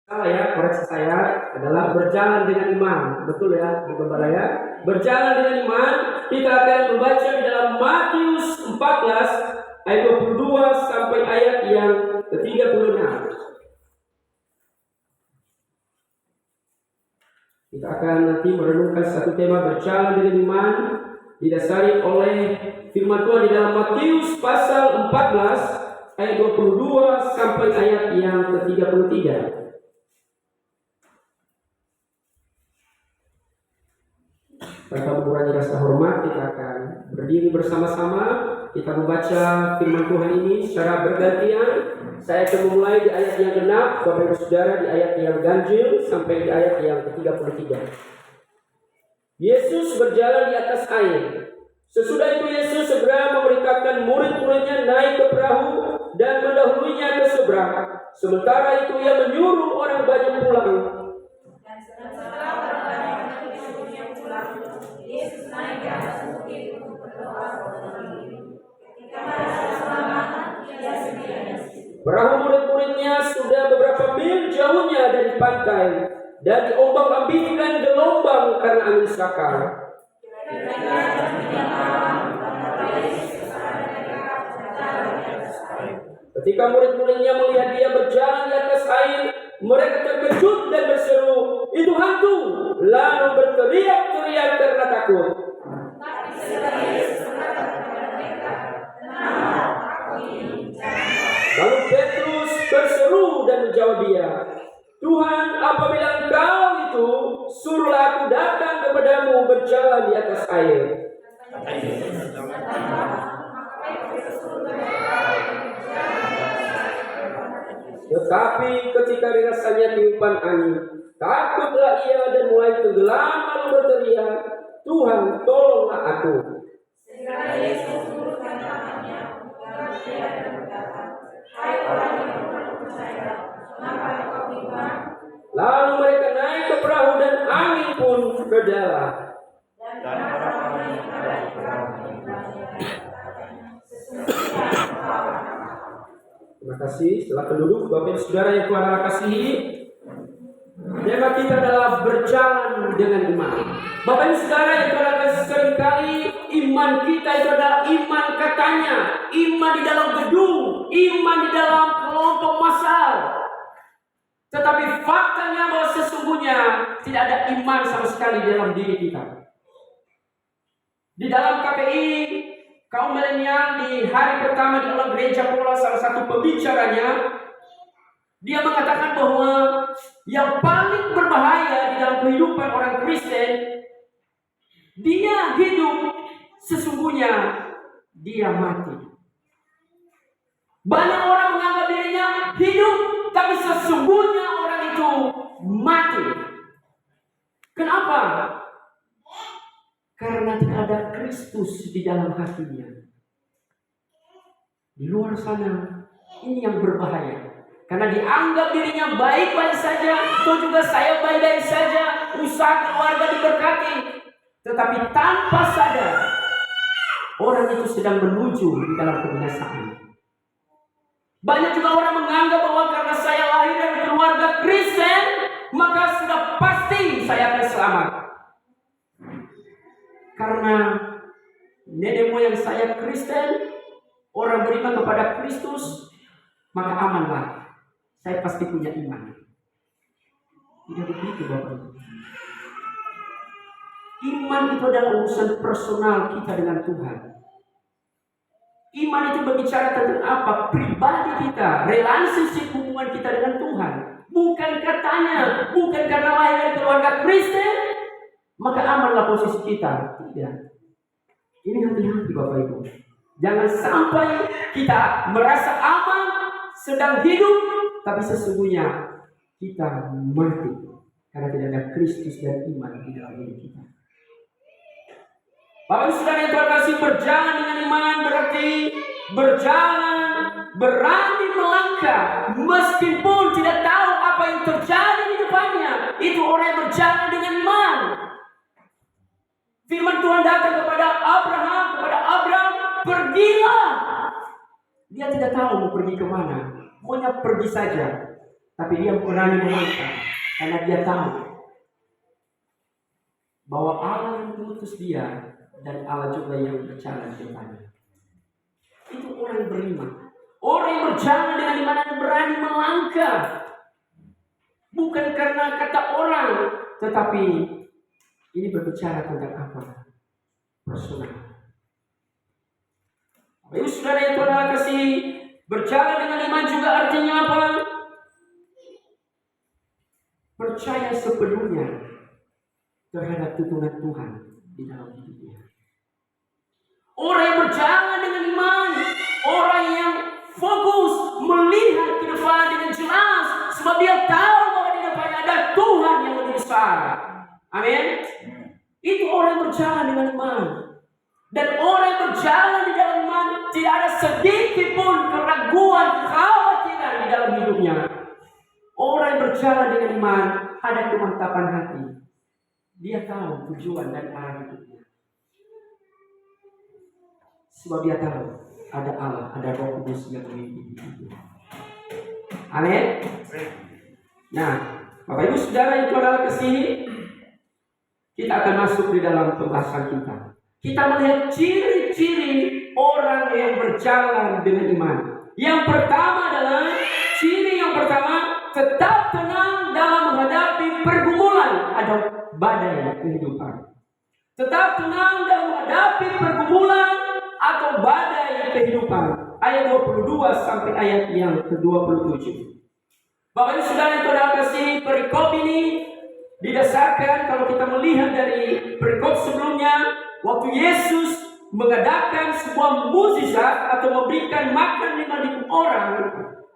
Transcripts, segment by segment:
Salah ya, koreksi saya adalah berjalan dengan iman. Betul ya, Bu Gembala ya. Berjalan dengan iman, kita akan membaca di dalam Matius 14 ayat 22 sampai ayat yang ke-36. Kita akan nanti merenungkan satu tema berjalan dengan iman didasari oleh firman Tuhan di dalam Matius pasal 14 ayat 22 sampai ayat yang ke-33. Tanpa mengurangi rasa hormat, kita akan berdiri bersama-sama. Kita membaca firman Tuhan ini secara bergantian. Saya akan memulai di ayat yang genap, Bapak Ibu Saudara di ayat yang ganjil sampai di ayat yang ke-33. Yesus berjalan di atas air. Sesudah itu Yesus segera memerintahkan murid-muridnya naik ke perahu dan mendahulunya ke seberang. Sementara itu ia menyuruh orang banyak pulang. Yesus naik ke atas bukit untuk berdoa kepada diri. Ketika merasa selamat, ia sendirian. Perahu murid-muridnya sudah beberapa mil jauhnya dari pantai dan diombang-ambingkan gelombang karena angin sakar. Ketika murid-muridnya melihat dia berjalan di atas air, mereka terkejut dan berseru, "Itu hantu!" Lalu berteriak-teriak karena takut. Lalu Petrus berseru dan menjawab dia, "Tuhan, apabila Engkau itu, suruhlah aku datang kepadamu berjalan di atas air." Tetapi ketika dirasanya tiupan angin, takutlah ia dan mulai tenggelam lalu berteriak, "Tuhan, tolonglah aku." Segera Yesus mengulurkan tangannya, lalu dia dan berkata, "Hai orang yang kurang percaya, mengapa engkau bimbang?" Lalu mereka naik ke perahu dan angin pun reda. Dan orang yang ada di perahu sesungguhnya engkau. Terima kasih. Setelah penduduk, Bapak Ibu Saudara yang Tuhan Allah kasihi, tema kita adalah berjalan dengan iman. Bapak Ibu Saudara yang Tuhan Allah kasihi, seringkali iman kita itu adalah iman katanya, iman di dalam gedung, iman di dalam kelompok massal. Tetapi faktanya bahwa sesungguhnya tidak ada iman sama sekali di dalam diri kita. Di dalam KPI kaum milenial di hari pertama di dalam gereja Pola, salah satu pembicaranya, dia mengatakan bahwa yang paling berbahaya di dalam kehidupan orang Kristen, dia hidup, sesungguhnya dia mati. Banyak orang menganggap dirinya hidup, tapi sesungguhnya orang itu mati. Kenapa? Karena tidak ada Kristus di dalam hatinya. Di luar sana, ini yang berbahaya. Karena dianggap dirinya baik-baik saja, atau juga saya baik-baik saja, usaha keluarga diberkati. Tetapi tanpa sadar, orang itu sedang menuju di dalam kebinasaan. Banyak juga orang menganggap bahwa karena saya lahir dari keluarga Kristen, maka sudah pasti saya akan selamat. Karena nenek moyang saya Kristen, orang beriman kepada Kristus, maka amanlah. Saya pasti punya iman. Tidak begitu Bapak Ibu. Iman itu adalah urusan personal kita dengan Tuhan. Iman itu berbicara tentang apa? Pribadi kita, relationship hubungan kita dengan Tuhan. Bukan katanya, bukan karena lahir dari keluarga Kristen, maka amanlah posisi kita. Tidak. Ini hati-hati Bapak Ibu. Jangan sampai kita merasa aman, sedang hidup, tapi sesungguhnya kita mati. Karena tidak ada Kristus dan iman di dalam diri kita. Bapak Ibu Saudara yang Tuhan kasih, berjalan dengan iman berarti berjalan, berani melangkah, meskipun tidak tahu apa yang terjadi di depannya. Itu orang yang berjalan dengan iman. Firman Tuhan datang kepada Abraham, pergilah. Dia tidak tahu mau pergi kemana, maunya pergi saja. Tapi dia berani melangkah karena dia tahu bahwa Allah yang mengutus dia dan Allah juga yang berjalan di depannya. Itu orang yang beriman. Orang yang berjalan dengan iman dan berani melangkah. Bukan karena kata orang, tetapi ini berbicara tentang apa? Personal. Baik saudara yang Tuhan kasih, berjalan dengan iman juga artinya apa? Percaya sepenuhnya terhadap tuntunan Tuhan di dalam hidupnya. Orang yang berjalan dengan iman, orang yang fokus melihat ke depan dengan jelas, sebab dia tahu bahwa di depannya ada Tuhan yang lebih besar. Amin. Itu orang yang berjalan dengan iman. Dan orang yang berjalan di dalam iman tidak ada sedikit pun keraguan, kekhawatiran di dalam hidupnya. Orang yang berjalan dengan iman ada kemantapan hati. Dia tahu tujuan dan arah hidupnya. Sebab dia tahu ada Allah, ada Roh Kudus yang memimpin hidupnya. Amin. Nah, Bapak Ibu Saudara yang Tuhan Allah kasih, kita akan masuk di dalam pembahasan kita. Kita melihat ciri-ciri orang yang berjalan dengan iman. Yang pertama adalah ciri yang pertama, tetap tenang dalam menghadapi pergumulan atau badai kehidupan. Tetap tenang dalam menghadapi pergumulan atau badai kehidupan. Ayat 22 sampai ayat yang ke-27. Bapak Ibu Saudara yang Tuhan kasih, perikop ini didasarkan kalau kita melihat dari perikop sebelumnya, waktu Yesus mengadakan sebuah mukjizat atau memberikan makan 5.000 orang.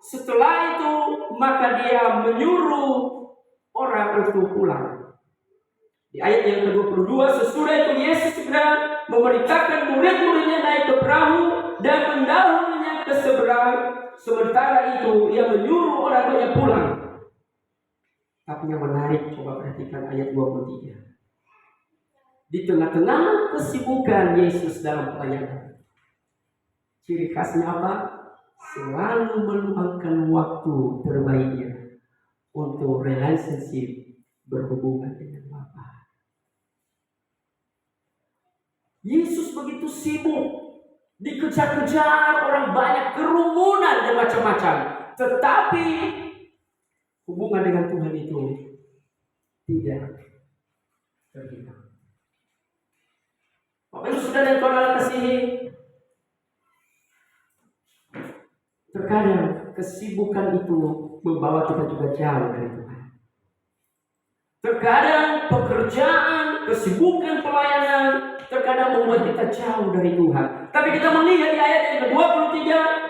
Setelah itu maka dia menyuruh orang untuk pulang. Di ayat yang ke-22, sesudah itu Yesus segera memerintahkan murid-muridnya naik ke perahu dan mendahulunya ke seberang. Sementara itu ia menyuruh orang banyak pulang. Tapi yang menarik, coba perhatikan ayat 23. Di tengah-tengah kesibukan Yesus dalam pelayanan, ciri khasnya apa? Selalu meluangkan waktu terbaiknya untuk relationship berhubungan dengan Bapa. Yesus begitu sibuk, dikejar-kejar orang banyak, kerumunan dan macam-macam. Tetapi hubungan dengan Tuhan itu tidak terhilang. Bapak Ibu Saudara yang Tuhan Allah kasihi, terkadang kesibukan itu membawa kita juga jauh dari Tuhan. Terkadang pekerjaan, kesibukan pelayanan terkadang membuat kita jauh dari Tuhan. Tapi kita melihat di ayat yang ke-23,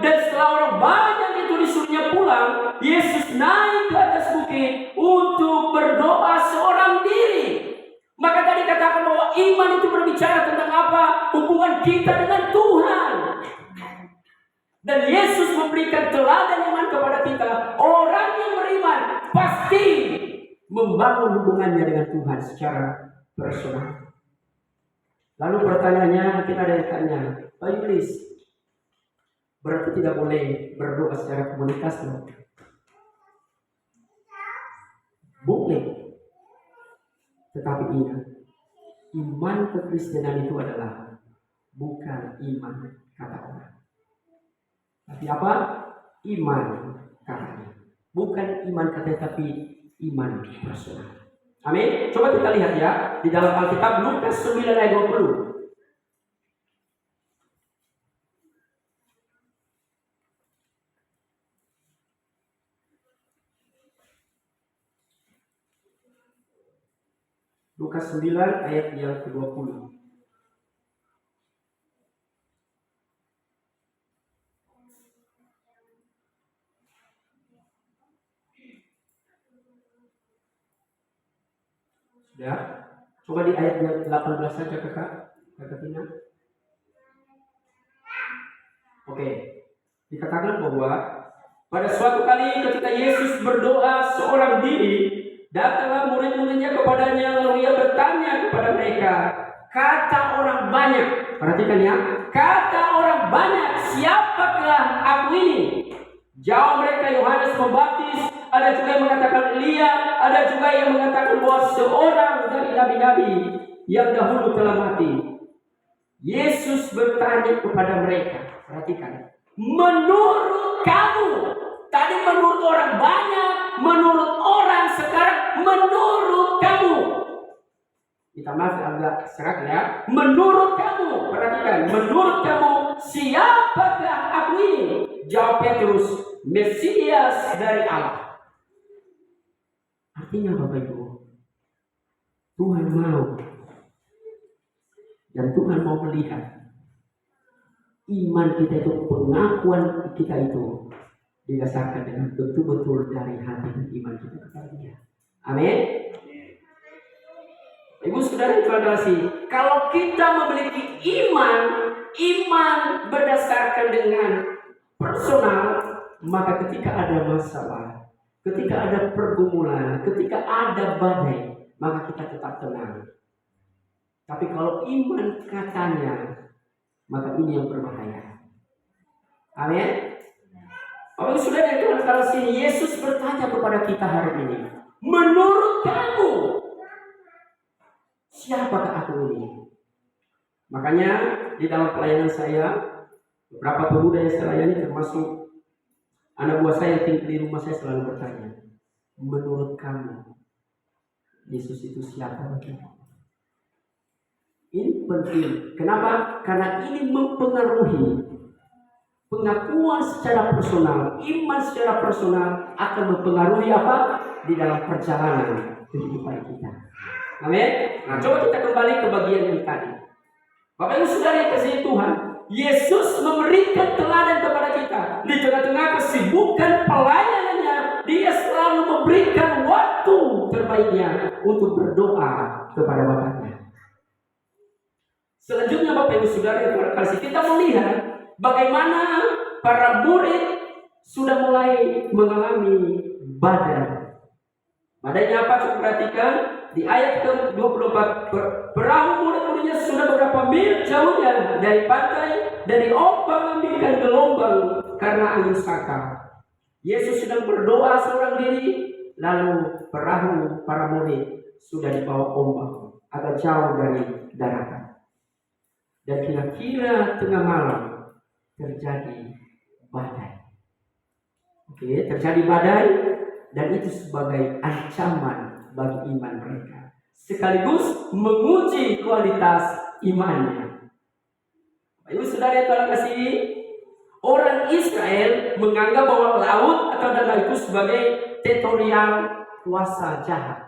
dan setelah orang banyak itu disuruhnya pulang, Yesus naik ke atas bukit untuk berdoa seorang diri. Maka tadi katakan bahwa iman itu berbicara tentang apa? Hubungan kita dengan Tuhan. Dan Yesus memberikan teladan iman kepada kita. Orang yang beriman pasti membangun hubungannya dengan Tuhan secara personal. Lalu pertanyaannya, mungkin ada yang tanya, Pak Yulis, berarti tidak boleh berdoa secara komunitas loh? Boleh. Tetapi ingat, iman kekristenan itu adalah bukan iman kata orang. Tapi apa? Iman katanya. Bukan iman katanya, tapi iman personal. Amin. Coba kita lihat ya di dalam Alkitab Lukas 9 ayat 20. Lukas 9 ayat yang ke-20. Ya, coba di ayat yang 18 saja kakak Tina. Oke, dikatakan bahwa pada suatu kali ketika Yesus berdoa seorang diri, datanglah murid-muridnya kepadanya, lalu ia bertanya kepada mereka, kata orang banyak, perhatikan ya, kata orang banyak, siapakah aku ini? Jawab mereka, Yohanes Pembaptis, ada juga yang mengatakan Elia, ada juga yang mengatakan bahwa seorang dari nabi-nabi yang dahulu telah mati. Yesus bertanya kepada mereka, perhatikan, menurut kamu, tadi menurut orang banyak, menurut orang, sekarang menurut kamu. Kita masih agak serak ya. Menurut kamu, perhatikan, menurut kamu siapakah aku ini? Jawab Petrus, Mesias dari Allah. Artinya Bapak Ibu, Tuhan mau dan Tuhan mau melihat iman kita itu, pengakuan kita itu didasarkan dengan betul-betul dari hati dan iman kita kepada Dia. Amin. Ibu saudara yang terkasih, kalau kita memiliki iman berdasarkan dengan personal, maka ketika ada masalah, ketika ada pergumulan, ketika ada badai, maka kita tetap tenang. Tapi kalau iman katanya, maka ini yang berbahaya. Amin. Bapak saudara yang terkasih, Yesus bertanya kepada kita hari ini, menurut kamu, siapakah aku ini? Makanya di dalam pelayanan saya, beberapa pemuda yang saya layani, termasuk anak buah saya yang tinggal di rumah, saya selalu bertanya, menurut kamu, Yesus itu siapa bagimu? Ini penting. Kenapa? Karena ini mempengaruhi pengakuan secara personal, iman secara personal akan mempengaruhi apa? Di dalam perjalanan kehidupan kita. Amin. Nah, coba kita kembali ke bagian yang tadi. Bapak Ibu Saudara yang kasih Tuhan, Yesus memberikan teladan kepada kita. Di tengah-tengah kesibukan pelayanannya, Dia selalu memberikan waktu terbaiknya untuk berdoa kepada Bapaknya. Selanjutnya Bapak Ibu Saudara yang terkasih, kita melihat bagaimana para murid sudah mulai mengalami badai. Badainya apa? Coba perhatikan. Di ayat ke-24, perahu murid-muridnya sudah beberapa mil jauhnya dari pantai, dari ombak membisikkan gelombang karena angin sakar. Yesus sedang berdoa seorang diri, lalu perahu para murid sudah dibawa ombak agak jauh dari daratan. Dan kira-kira tengah malam terjadi badai. Oke, terjadi badai, dan itu sebagai ancaman bagi iman mereka, sekaligus menguji kualitas imannya. Ibu saudara yang terkasih, orang Israel menganggap bahwa laut atau danau itu sebagai teritorial kuasa jahat.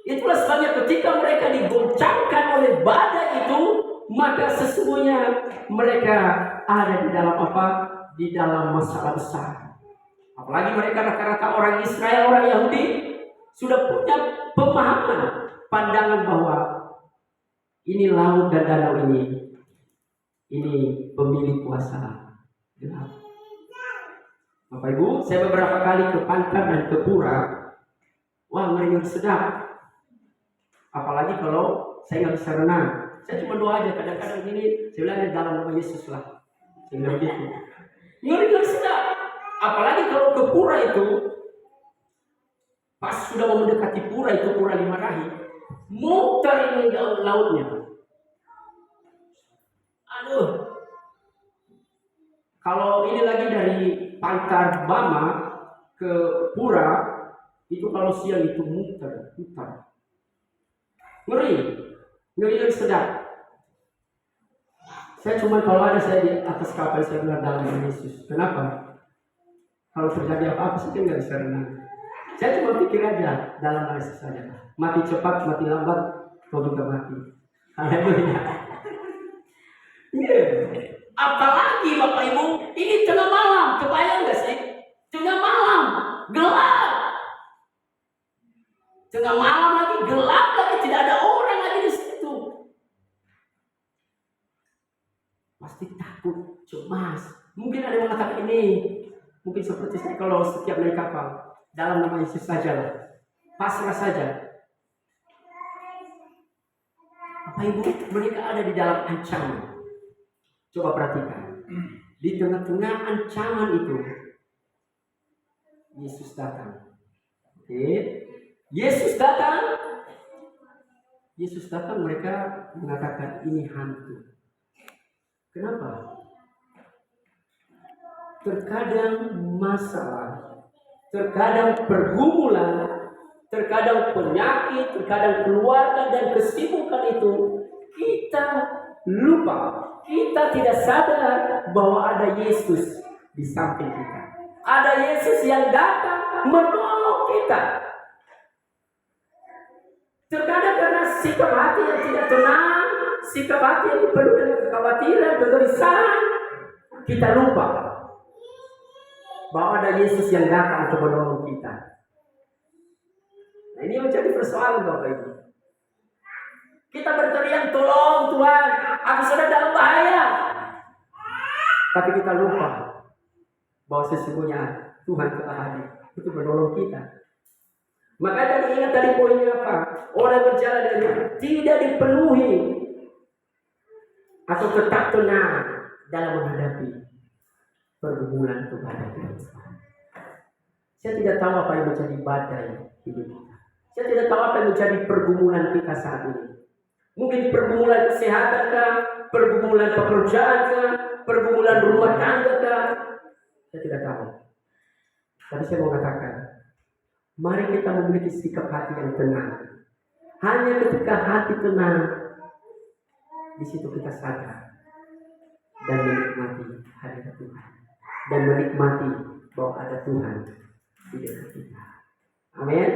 Itulah sebabnya ketika mereka digoncangkan oleh badai itu, maka sesungguhnya mereka ada di dalam apa? Di dalam masalah besar. Apalagi mereka rata-rata orang Israel, orang Yahudi, sudah punya pemahaman, pandangan bahwa ini laut dan danau ini pemilik kuasa gelap. Bapak Ibu, saya beberapa kali ke Pantar dan ke Pura. Wah, ngeri sedap. Apalagi kalau saya nggak bisa renang, saya cuma doa aja. Kadang-kadang gini, saya bilang dalam nama Yesus lah. Saya bilang gitu. Ngeri sedap. Apalagi kalau ke Pura itu, pas sudah mau mendekati Pura itu, Pura Limarahi, muter ini lautnya. Aduh. Kalau ini lagi dari Pantar Bama ke Pura, itu kalau siang itu muter. Ngeri sedap. Saya cuma kalau ada saya di atas kapal, saya bilang dalam nama Yesus. Kenapa? Kalau terjadi apa-apa saya nggak bisa renang. Saya cuma pikir aja dalam nama Yesus saja. Mati cepat, mati lambat, kau juga mati. Haleluya. Apalagi Bapak Ibu, ini tengah malam, kebayang nggak sih? Tengah malam, gelap. Tengah malam lagi, gelap lagi, tidak ada orang lagi di situ. Pasti takut, cemas. Mungkin ada yang mengatakan ini, mungkin seperti saya kalau setiap naik kapal, dalam nama Yesus sajalah, pasrah saja. Bapak Ibu, mereka ada di dalam ancaman. Coba perhatikan, di tengah-tengah ancaman itu, Yesus datang. Oke. Yesus datang. Yesus datang, mereka mengatakan ini hantu. Kenapa? Terkadang masalah, terkadang pergumulan, terkadang penyakit, terkadang keluarga dan kesibukan itu kita lupa. Kita tidak sadar bahwa ada Yesus di samping kita. Ada Yesus yang datang menolong kita. Terkadang karena sikap hati yang tidak tenang, sikap hati yang penuh dengan kekhawatiran, kegelisahan, kita lupa bahwa ada Yesus yang datang untuk menolong kita. Nah, ini menjadi persoalan Bapak Ibu. Kita berteriak, tolong Tuhan, aku sedang dalam bahaya. Tapi kita lupa bahwa sesungguhnya Tuhan telah hadir untuk menolong kita. Maka tadi ingat tadi poinnya apa? Orang berjalan dengan tidak dipenuhi atau tetap tenang dalam menghadapi pergumulan Tuhan. Saya tidak tahu apa yang menjadi badai hidup kita. Saya tidak tahu apa yang menjadi pergumulan kita saat ini. Mungkin pergumulan kesehatan kah? Pergumulan pekerjaan kah? Pergumulan rumah tangga kah? Saya tidak tahu. Tapi saya mau katakan, mari kita memiliki sikap hati yang tenang. Hanya ketika hati tenang, di situ kita sadar dan menikmati hadirat Tuhan, dan menikmati bahwa ada Tuhan di dekat kita. Amin.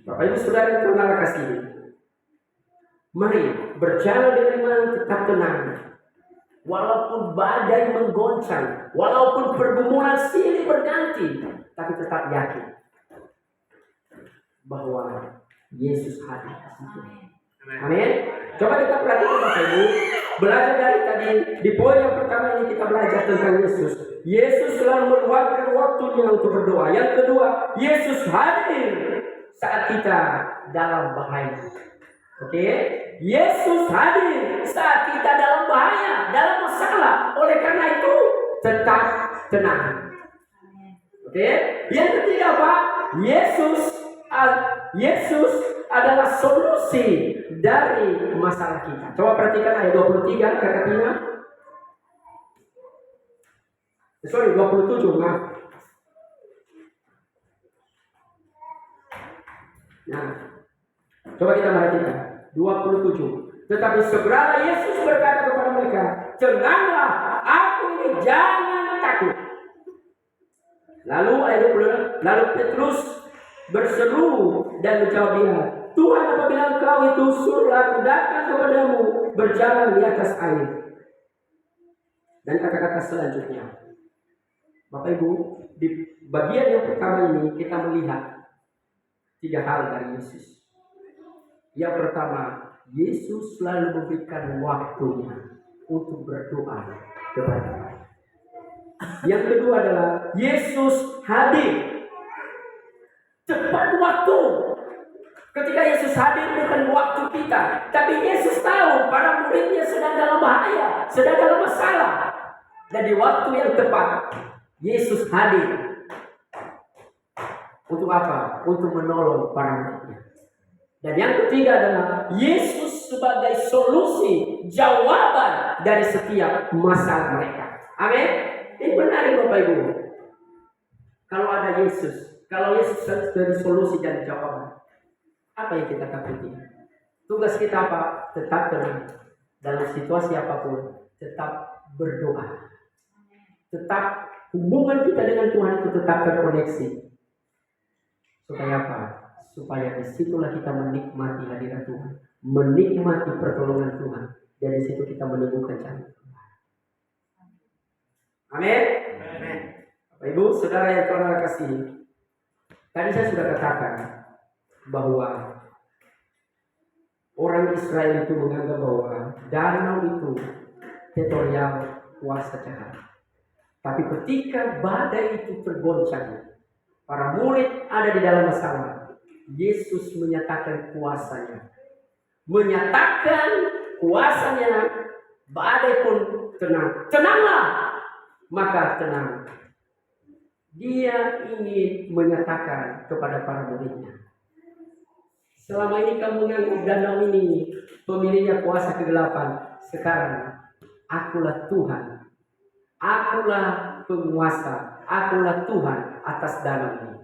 Bapak Ibu Saudara yang Tuhan kasih, mari berjalan dengan iman tetap tenang. Walaupun badai menggoncang, walaupun pergumulan silih berganti, tapi tetap yakin bahwa Yesus hadir di situ. Amin. Coba kita perhatikan Bapak Ibu, belajar dari tadi di poin yang pertama ini kita belajar tentang Yesus. Yesus selalu meluangkan waktunya untuk berdoa. Yang kedua, Yesus hadir saat kita dalam bahaya. Oke, Yesus hadir saat kita dalam bahaya, dalam masalah. Oleh karena itu, tetap tenang. Oke, yang ketiga apa? Yesus adalah solusi dari masalah kita. Coba perhatikan ayat 23 kata-katanya. 27, maaf. Nah, coba kita perhatikan 27. Tetapi segera Yesus berkata kepada mereka, tenanglah, aku ini, jangan takut. Lalu ayat 20, lalu Petrus berseru dan menjawab dia, Tuhan, apabila Engkau itu, suruhlah aku datang kepadamu berjalan di atas air. Dan kata-kata selanjutnya, Bapak Ibu, di bagian yang pertama ini kita melihat 3 hal dari Yesus. Yang pertama, Yesus selalu memberikan waktunya untuk berdoa kepada Allah. Yang kedua adalah Yesus hadir tepat waktu. Ketika Yesus hadir bukan waktu kita, tapi Yesus tahu para muridnya sedang dalam bahaya, sedang dalam masalah. Dan di waktu yang tepat, Yesus hadir. Untuk apa? Untuk menolong para muridnya. Dan yang ketiga adalah Yesus sebagai solusi, jawaban dari setiap masalah mereka. Amin. Ini menarik Bapak Ibu. Kalau ada Yesus, kalau Yesus sebagai solusi dan jawaban, apa yang kita takuti? Tugas kita apa? Tetap tenang. Dalam situasi apapun, tetap berdoa. Tetap hubungan kita dengan Tuhan itu tetap terkoneksi. Supaya apa? Supaya disitulah kita menikmati hadirat Tuhan, menikmati pertolongan Tuhan, dan di situ kita menemukan janji Tuhan. Amin. Amin. Bapak Ibu, saudara yang Tuhan kasih, tadi saya sudah katakan bahwa orang Israel itu menganggap bahwa danau itu teritorial kuasa jahat. Tapi ketika badai itu tergoncang, para murid ada di dalam masalah, Yesus menyatakan kuasanya. Menyatakan kuasanya, badai pun tenang. Tenanglah, maka tenang. Dia ingin menyatakan kepada para muridnya, selama ini kamu menganggap danau ini pemiliknya kuasa kegelapan. Sekarang akulah Tuhan, akulah penguasa, akulah Tuhan atas danau ini.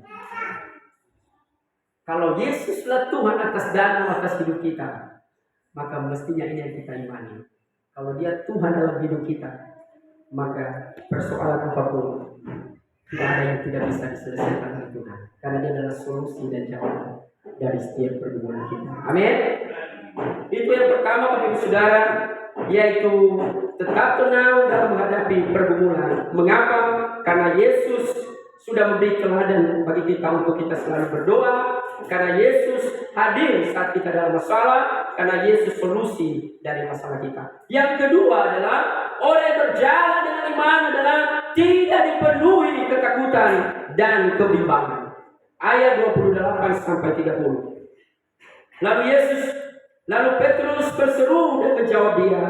Kalau Yesuslah Tuhan atas danau, atas hidup kita, maka mestinya ini yang kita imani. Kalau Dia Tuhan dalam hidup kita, maka persoalan apapun tidak ada yang tidak bisa diselesaikan oleh Tuhan, karena Dia adalah solusi dan jawaban dari setiap pergumulan kita. Amin. Itu yang pertama, Bapak Ibu Saudara, yaitu tetap tenang dalam menghadapi pergumulan. Mengapa? Karena Yesus sudah memberi teladan bagi kita untuk kita selalu berdoa. Karena Yesus hadir saat kita dalam masalah. Karena Yesus solusi dari masalah kita. Yang kedua adalah orang yang berjalan dengan iman adalah tidak dipenuhi ketakutan dan kebimbangan. Ayat 28 sampai 30. Lalu Petrus berseru dan menjawab dia,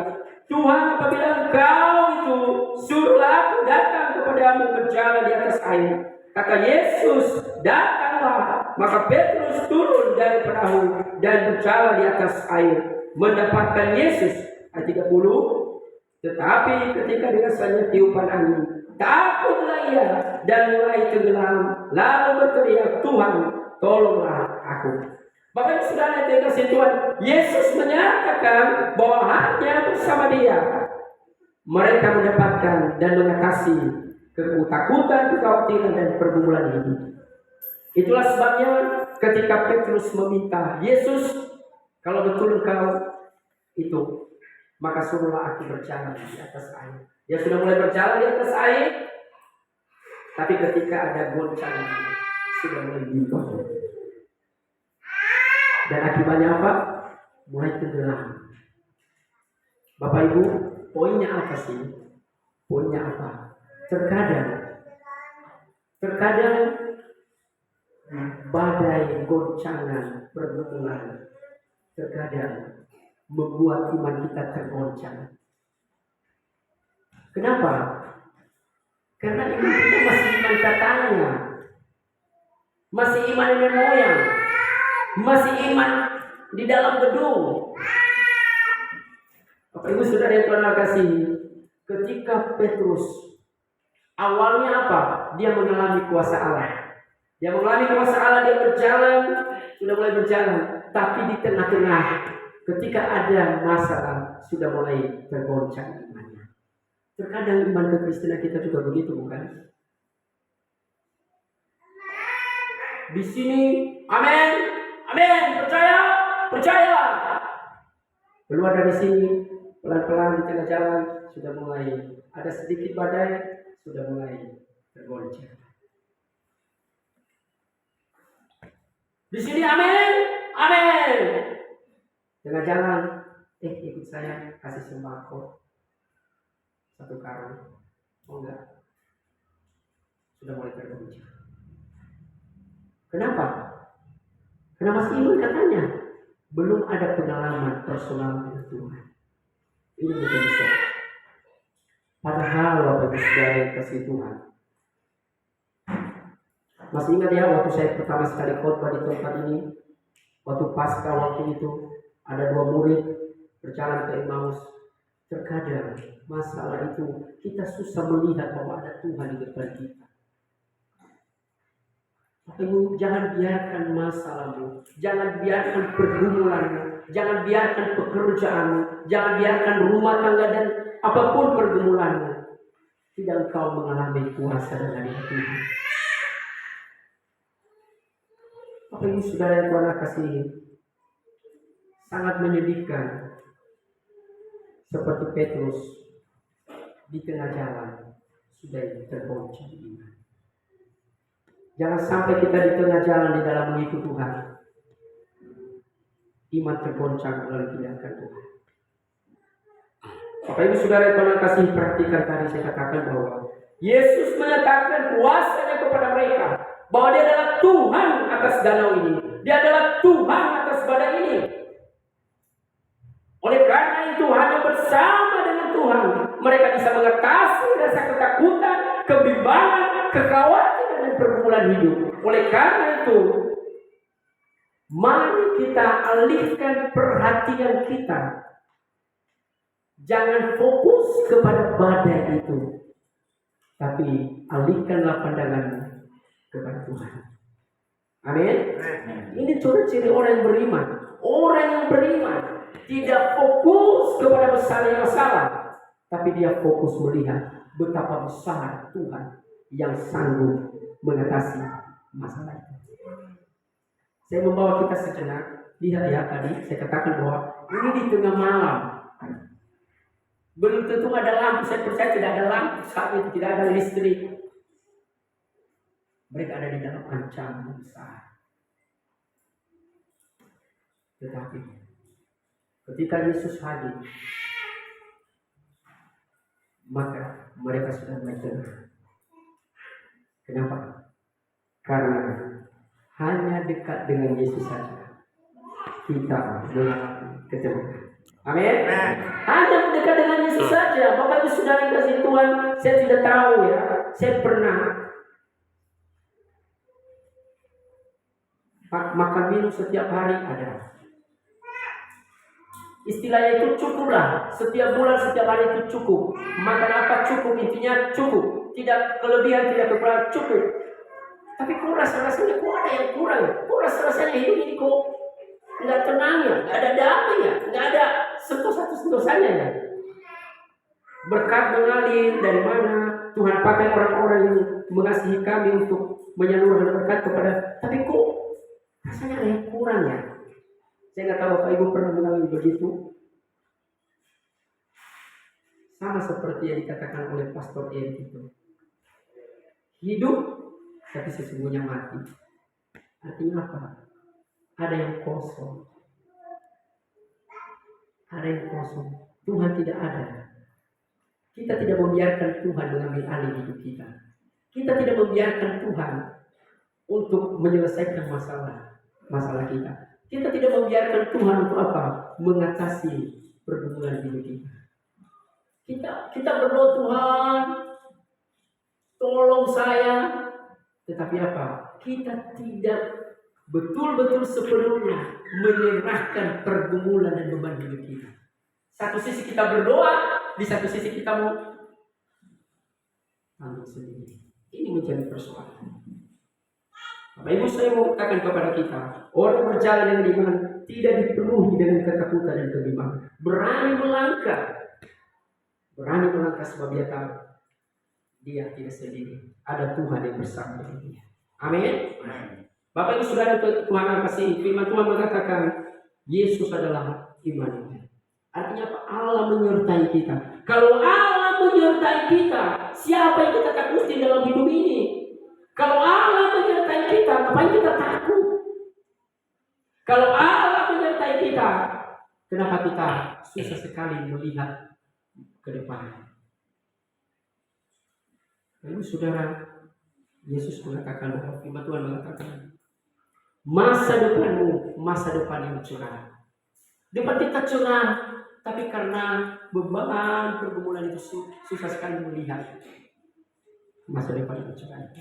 Tuhan, apabila Engkau itu, suruhlah aku datang kepadamu berjalan di atas air. Kata Yesus, datanglah. Maka Petrus turun dari perahu dan berjalan di atas air, mendapatkan Yesus. Ayat 30. Tetapi ketika dirasanya tiupan angin, takutlah ia dan mulai tenggelam, lalu berteriak, Tuhan, tolonglah aku. Bapak Ibu Saudara yang dikasihi Tuhan, Yesus menyatakan bahwa hanya bersama Dia mereka mendapatkan dan mengatasi ketakutan, kekhawatiran dan pergumulan ini. Itulah sebabnya ketika Petrus meminta, Yesus, kalau betul Engkau itu, maka suruhlah aku berjalan di atas air. Dia sudah mulai berjalan di atas air, tapi ketika ada goncangan, sudah mulai bimbang. Dan akibatnya apa? Mulai tenggelam. Bapak Ibu, poinnya apa sih? Poinnya apa? Terkadang badai goncangan pergumulan terkadang membuat iman kita tergoncang. Kenapa? Karena iman kita masih iman katanya, masih iman nenek moyang, masih iman di dalam gedung. Bapak Ibu Saudara yang Tuhan kasih, ketika Petrus awalnya apa? Dia mengalami kuasa Allah. Dia mengalami kuasa Allah, dia berjalan, sudah mulai berjalan. Tapi di tengah-tengah, ketika ada masalah, sudah mulai tergoncang imannya. Terkadang iman kekristenan kita juga begitu, bukan? Di sini, amin, amin, percaya. Keluar dari sini, pelan-pelan di tengah jalan, sudah mulai ada sedikit badai, sudah mulai tergoncang. Di sini amin. Tengah jalan, ikut saya kasih sembako 1 karung. Oh enggak, sudah mulai tergoncang. Kenapa? Karena masih iman katanya, belum ada pengalaman personal dengan Tuhan. Ini betul besar. Padahal Bapak Ibu Saudara yang kasih Tuhan, masih ingat ya waktu saya pertama sekali khotbah di tempat ini, waktu Paskah waktu itu ada 2 murid berjalan ke Emmaus. Terkadang masalah itu kita susah melihat bahwa ada Tuhan di depan kita. Ibu, jangan biarkan masalahmu, jangan biarkan pergumulanmu, jangan biarkan pekerjaanmu, jangan biarkan rumah tangga dan apapun pergumulanmu, tidak engkau mengalami kuasa dari Tuhan. Bapak Ibu Saudara yang Tuhan kasih, sangat menyedihkan seperti Petrus di tengah jalan sudah tergoncang iman. Jangan sampai kita di tengah jalan di dalam mengikuti Tuhan, iman tergoncang oleh tindakan Tuhan. Bapak Ibu Saudara yang Tuhan kasih, perhatikan tadi saya katakan bahwa Yesus menyatakan kuasanya kepada mereka, bahwa Dia adalah Tuhan atas danau ini, Dia adalah Tuhan atas badai ini. Oleh karena itu hanya bersama dengan Tuhan mereka bisa mengatasi rasa ketakutan, kebimbangan, kekhawatiran pergumulan hidup. Oleh karena itu, mari kita alihkan perhatian kita. Jangan fokus kepada badai itu, tapi alihkanlah pandanganmu kepada Tuhan. Amin. Ini ciri-ciri orang yang beriman. Orang yang beriman tidak fokus kepada besarnya masalah, tapi dia fokus melihat betapa besar Tuhan yang sanggup mengatasi masalah itu. Saya membawa kita sejenak. Lihat ya, tadi saya katakan bahwa ini di tengah malam. Belum tentu ada lampu. Saya percaya tidak ada lampu saat itu, tidak ada listrik. Mereka ada di dalam ancaman besar. Tetapi ketika Yesus hadir, maka mereka sudah mulai tenang. Kenapa? Karena hanya dekat dengan Yesus saja kita mengalami ketenangan. Amin. Hanya dekat dengan Yesus saja. Bapak Ibu Saudara yang kasih Tuhan, saya tidak tahu ya. Saya pernah makan minum setiap hari ada. Istilahnya itu cukuplah. Setiap bulan, setiap hari itu cukup. Makan apa cukup, intinya cukup. Tidak kelebihan, tidak kekurangan, cukup. Tapi kok rasa-rasanya kok ada yang kurang? Kok rasa-rasanya hidup ini kok nggak tenang ya? Nggak ada damai ya? Nggak ada sentosa-sentosanya ya? Berkat mengalir dari mana? Tuhan pakai orang-orang yang mengasihi kami untuk menyalurkan berkat kepada. Tapi kok rasanya ada yang kurang ya? Saya nggak tahu Bapak Ibu pernah mengalami begitu. Sama seperti yang dikatakan oleh Pastor Erik itu. Hidup, tapi sesungguhnya mati. Artinya apa? Ada yang kosong. Ada yang kosong. Tuhan tidak ada. Kita tidak membiarkan Tuhan mengambil alih hidup kita. Kita tidak membiarkan Tuhan untuk menyelesaikan masalah kita. Kita tidak membiarkan Tuhan untuk apa? Mengatasi pergumulan hidup kita. Kita berdoa, Tuhan, tolong saya. Tetapi apa? Kita tidak betul-betul sepenuhnya menyerahkan pergumulan dan beban hidup kita. Satu sisi kita berdoa, di satu sisi kita mau tanggung sendiri. Ini menjadi persoalan. Bapak Ibu, saya mau katakan kepada kita, orang berjalan dengan iman tidak dipenuhi dengan ketakutan dan kebimbangan. Berani melangkah sebab dia tahu dia tidak sendiri. Ada Tuhan yang bersama dengan dia. Amin. Bapak Ibu Saudara Tuhan yang kasih, firman Tuhan mengatakan Yesus adalah Immanuel. Artinya apa? Allah menyertai kita. Kalau Allah menyertai kita, siapa yang kita takuti dalam hidup ini? Kalau Allah menyertai kita, ngapain kita takut? Kalau Allah menyertai kita, kenapa kita susah sekali melihat ke depan? Lalu saudara, Yesus mengatakan bahwa firman Tuhan mengatakan masa depanmu, masa depan yang cerah. Depan kita cerah, tapi karena beban pergumulan itu susah sekali melihat masa depan yang cerah.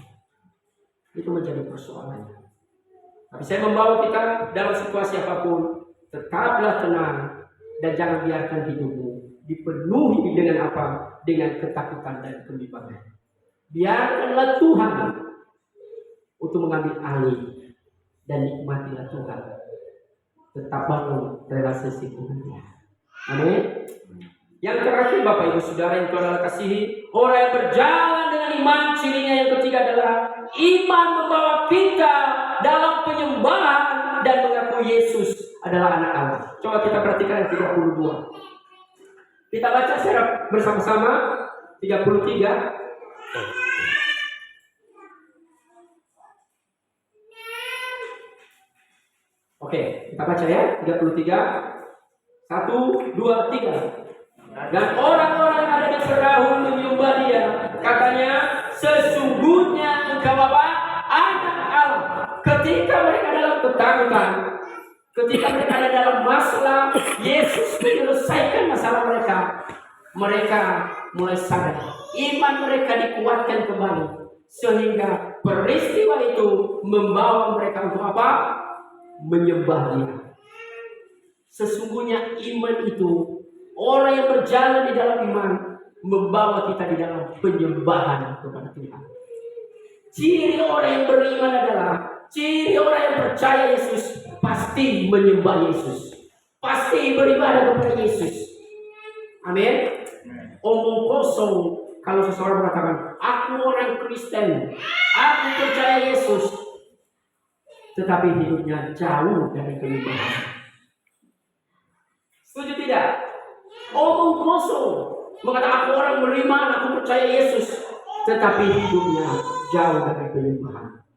Itu menjadi persoalan. Tapi saya membawa kita dalam situasi apapun, tetaplah tenang dan jangan biarkan hidupmu dipenuhi dengan apa? Dengan ketakutan dan kebimbangan. Biarkanlah Tuhan untuk mengambil alih dan nikmatilah Tuhan. Tetap bangun relasi dengan Dia. Amin. Yang terakhir Bapak Ibu Saudara yang Tuhan Allah kasihi, orang yang berjalan dengan iman, cirinya yang ketiga adalah iman membawa kita dalam penyembahan dan mengaku Yesus adalah anak Allah. Coba kita perhatikan yang 32. Kita baca secara bersama-sama 33. Oke, kita baca ya 33. 1, 2, 3. Dan orang-orang yang ada di perahu menyembah Dia. Katanya, sesungguhnya Engkau apa? Anak Allah. Ketika mereka dalam ketakutan, ketika mereka ada dalam masalah, Yesus menyelesaikan masalah mereka. Mereka mulai sadar. Iman mereka dikuatkan kembali. Sehingga peristiwa itu membawa mereka untuk apa? Menyembah Dia. Sesungguhnya iman itu, orang yang berjalan di dalam iman membawa kita di dalam penyembahan kepada Tuhan. Ciri orang yang beriman adalah, ciri orang yang percaya Yesus pasti menyembah Yesus, pasti beribadah kepada Yesus. Amin. Omong kosong kalau seseorang mengatakan, aku orang Kristen, aku percaya Yesus, tetapi hidupnya jauh dari penyembahan. Setuju tidak? Omong kosong mengatakan aku orang beriman, aku percaya Yesus, tetapi hidupnya jauh dari penyembahan.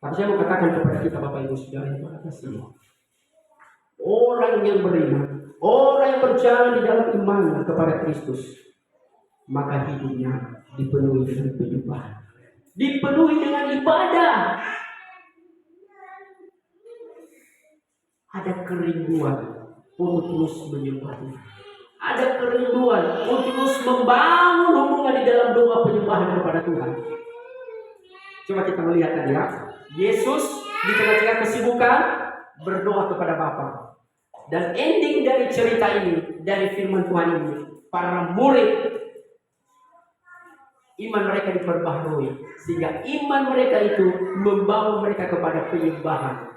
Tapi saya mau katakan kepada kita Bapak Ibu Saudara yang terkasih, orang yang beriman, orang yang berjalan di dalam iman kepada Kristus, maka hidupnya dipenuhi dengan penyembahan, dipenuhi dengan ibadah. Ada kerinduan untuk terus menyembah Tuhan. Ada kerinduan untuk terus membangun hubungan di dalam doa penyembahan kepada Tuhan. Coba kita melihat ya, Yesus di tengah-tengah kesibukan berdoa kepada Bapa. Dan ending dari cerita ini, dari firman Tuhan ini, para murid iman mereka diperbaharui, sehingga iman mereka itu membawa mereka kepada penyembahan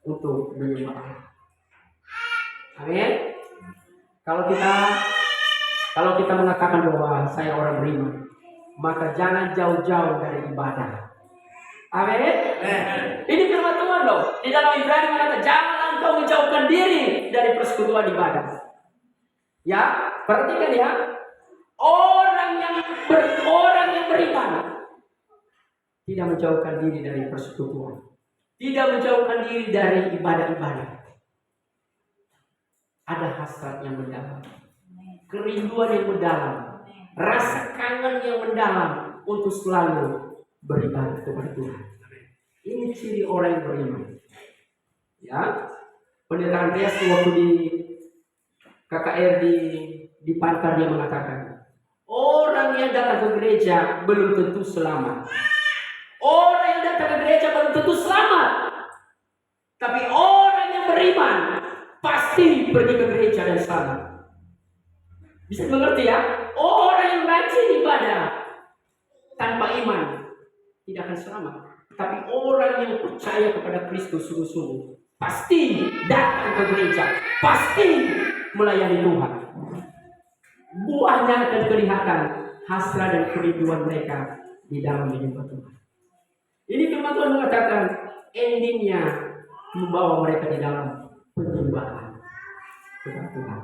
untuk menyembah. Amin. Kalau kita mengatakan bahwa saya orang beriman, maka jangan jauh-jauh dari ibadah. Amin. Ini firman Tuhan loh. Di dalam Ibrani mengatakan, jangan engkau menjauhkan diri dari persekutuan ibadah. Ya, perhatikan ya. Orang yang beriman tidak menjauhkan diri dari persekutuan, tidak menjauhkan diri dari ibadah-ibadah. Ada hasrat yang mendalam, kerinduan yang mendalam, rasa kangen yang mendalam untuk selalu beribadah kepada Tuhan. Ini ciri orang yang beriman. Ya, Pendeta Andreas waktu di KKR di Pantar dia mengatakan, orang yang datang ke gereja belum tentu selamat. Orang yang datang ke gereja belum tentu selamat. Tapi orang yang beriman pasti pergi ke gereja dan selamat. Bisa mengerti ya? Orang yang rajin ibadah tanpa iman tidak akan selamat. Tapi orang yang percaya kepada Kristus sungguh-sungguh pasti datang ke gereja, pasti melayani Tuhan. Buahnya akan kelihatan, hasrat dan kerinduan mereka di dalam menyembah Tuhan. Ini firman Tuhan mengatakan endingnya membawa mereka di dalam penyembahan kepada Tuhan.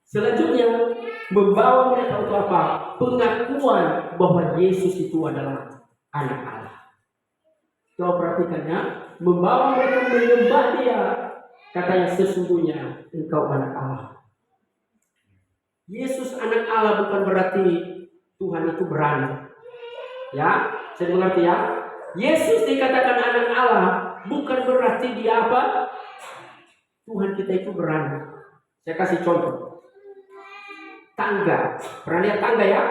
Selanjutnya membawa mereka untuk apa? Pengakuan bahwa Yesus itu adalah anak Allah. Coba perhatikannya, membawa mereka menyembah Dia. Katanya sesungguhnya engkau anak Allah. Yesus anak Allah bukan berarti Tuhan itu beranak. Ya, saya mengerti ya. Yesus dikatakan anak Allah bukan berarti dia apa? Tuhan kita itu beranak. Saya kasih contoh. Tangga. Pernah lihat tangga ya?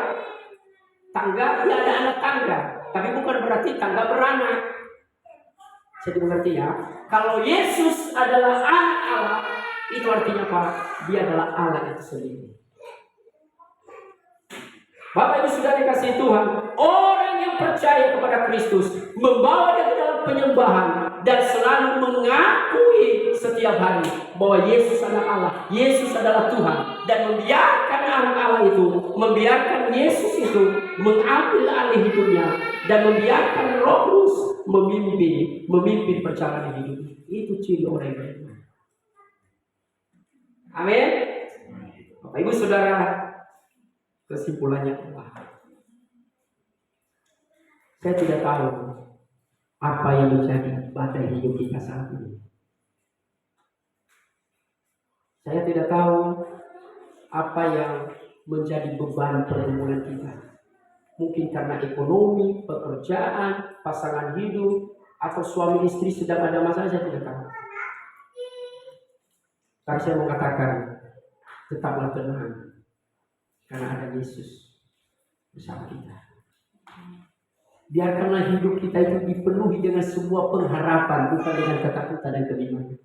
Tangga, dia ada anak tangga. Tapi bukan berarti tangga beranak. Saya mengerti ya. Kalau Yesus adalah anak Allah, itu artinya apa? Dia adalah Allah itu sendiri. Bapak Ibu Saudara dikasihi Tuhan, orang yang percaya kepada Kristus membawa dia ke dalam penyembahan dan selalu mengakui setiap hari bahwa Yesus adalah Allah, Yesus adalah Tuhan, dan membiarkan anak Allah itu, membiarkan Yesus itu mengambil alih hidupnya dan membiarkan Roh Kudus memimpin perjalanan hidupnya. Itu ciri orang yang beriman. Amin. Bapak Ibu Saudara, kesimpulannya adalah saya tidak tahu apa yang menjadi badai hidup kita saat ini. Saya tidak tahu apa yang menjadi beban pergumulan kita. Mungkin karena ekonomi, pekerjaan, pasangan hidup, atau suami istri sedang ada masalah, saya tidak tahu. Tapi saya mau katakan, tetaplah tenang. Karena ada Yesus bersama kita. Biarkanlah hidup kita itu dipenuhi dengan sebuah pengharapan, bukan dengan ketakutan dan kebimbangan.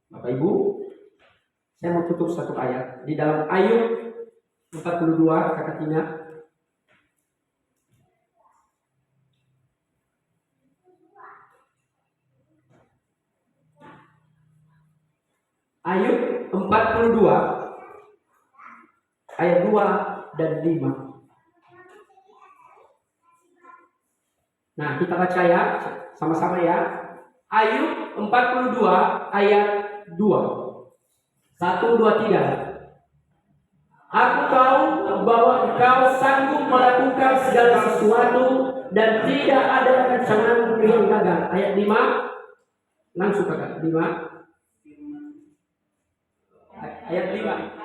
Bapak Ibu, saya mau tutup satu ayat di dalam Ayub 42, Kakak Tina. Ayub 42 ayat 2 dan 5. Nah, kita baca ya, sama-sama ya. Ayub 42 ayat 2. 1, 2, 3. Aku tahu bahwa engkau sanggup melakukan segala sesuatu dan tidak ada rancangan yang gagal. Ayat 5. Langsung Kakak, 5. Ayat 5.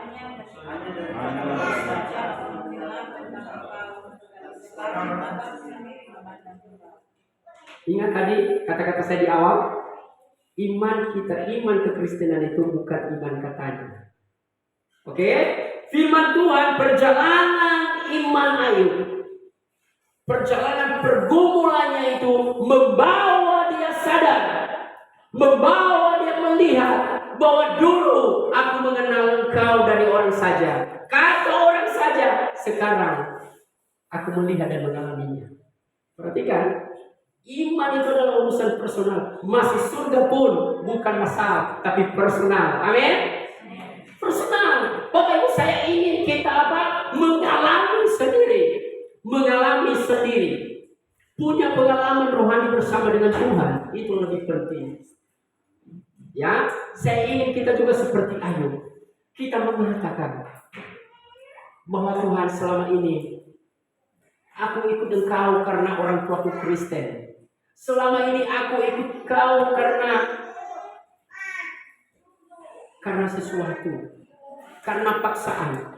Ingat tadi kata-kata saya di awal, iman kekristenan itu bukan iman katanya. Oke? Firman Tuhan, perjalanan iman Ayub, perjalanan pergumulannya itu membawa dia sadar, membawa dia melihat bahwa dulu aku mengenal engkau dari orang saja, kata orang saja, sekarang aku melihat dan mengalaminya. Perhatikan, iman itu adalah urusan personal. Masih surga pun bukan masalah, tapi personal. Amin. Personal. Bapak Ibu, saya ingin kita mengalami sendiri, punya pengalaman rohani bersama dengan Tuhan. Itu lebih penting. Ya, saya ingin kita juga seperti Ayub. Kita mengatakan bahwa Tuhan, selama ini aku ikut engkau karena orang tuaku Kristen. Selama ini aku ikut kau karena sesuatu, karena paksaan.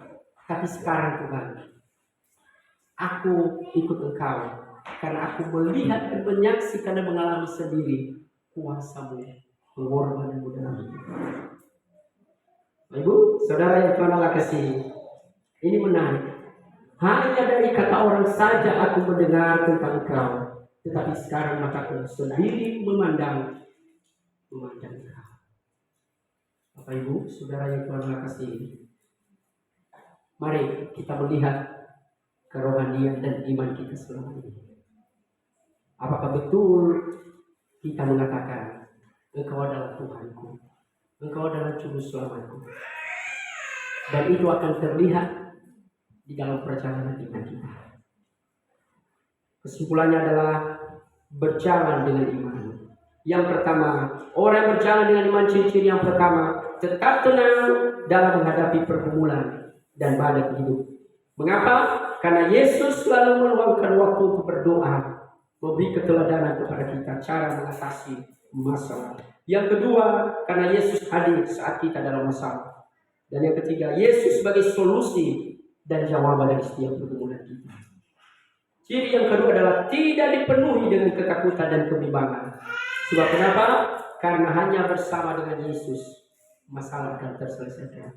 Tapi sekarang Tuhan, aku ikut engkau karena aku melihat dan menyaksikan dan mengalami sendiri kuasa-Mu, pengorbanan-Mu dalam hidup. Ibu, saudara yang Tuhan Allah kasih, ini menarik. Hanya dari kata orang saja aku mendengar tentang engkau, tetapi sekarang mataku sendiri memandang engkau. Bapak Ibu, saudara yang Tuhan Allah kasih, mari kita melihat kerohanian dan iman kita selama ini. Apakah betul kita mengatakan engkau adalah Tuhanku, engkau adalah juru selamatku, dan itu akan terlihat di dalam perjalanan iman kita. Kesimpulannya adalah berjalan dengan iman. Yang pertama, orang yang berjalan dengan iman, ciri-ciri yang pertama, tetap tenang dalam menghadapi pergumulan dan badai hidup. Mengapa? Karena Yesus selalu meluangkan waktu untuk berdoa, memberi keteladanan kepada kita cara mengatasi masalah. Yang kedua, karena Yesus hadir saat kita dalam masalah. Dan yang ketiga, Yesus sebagai solusi dan jawaban dari setiap pergumulan kita. Ciri yang kedua adalah tidak dipenuhi dengan ketakutan dan kebimbangan. Sebab kenapa? Karena hanya bersama dengan Yesus masalah akan terselesaikan.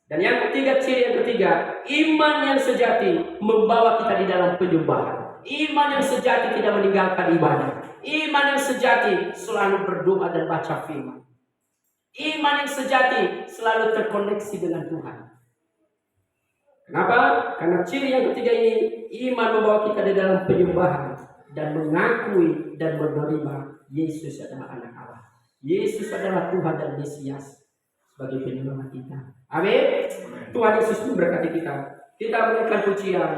Dan yang ketiga, ciri yang ketiga, iman yang sejati membawa kita di dalam penyembahan. Iman yang sejati tidak meninggalkan ibadah. Iman yang sejati selalu berdoa dan baca firman. Iman yang sejati selalu terkoneksi dengan Tuhan. Kenapa? Karena ciri yang ketiga ini, iman membawa kita di dalam penyembahan dan mengakui dan menerima Yesus adalah anak Allah. Yesus adalah Tuhan dan Mesias sebagai penyembah kita. Amin. Tuhan Yesus memberkati kita. Kita menaikkan pujian.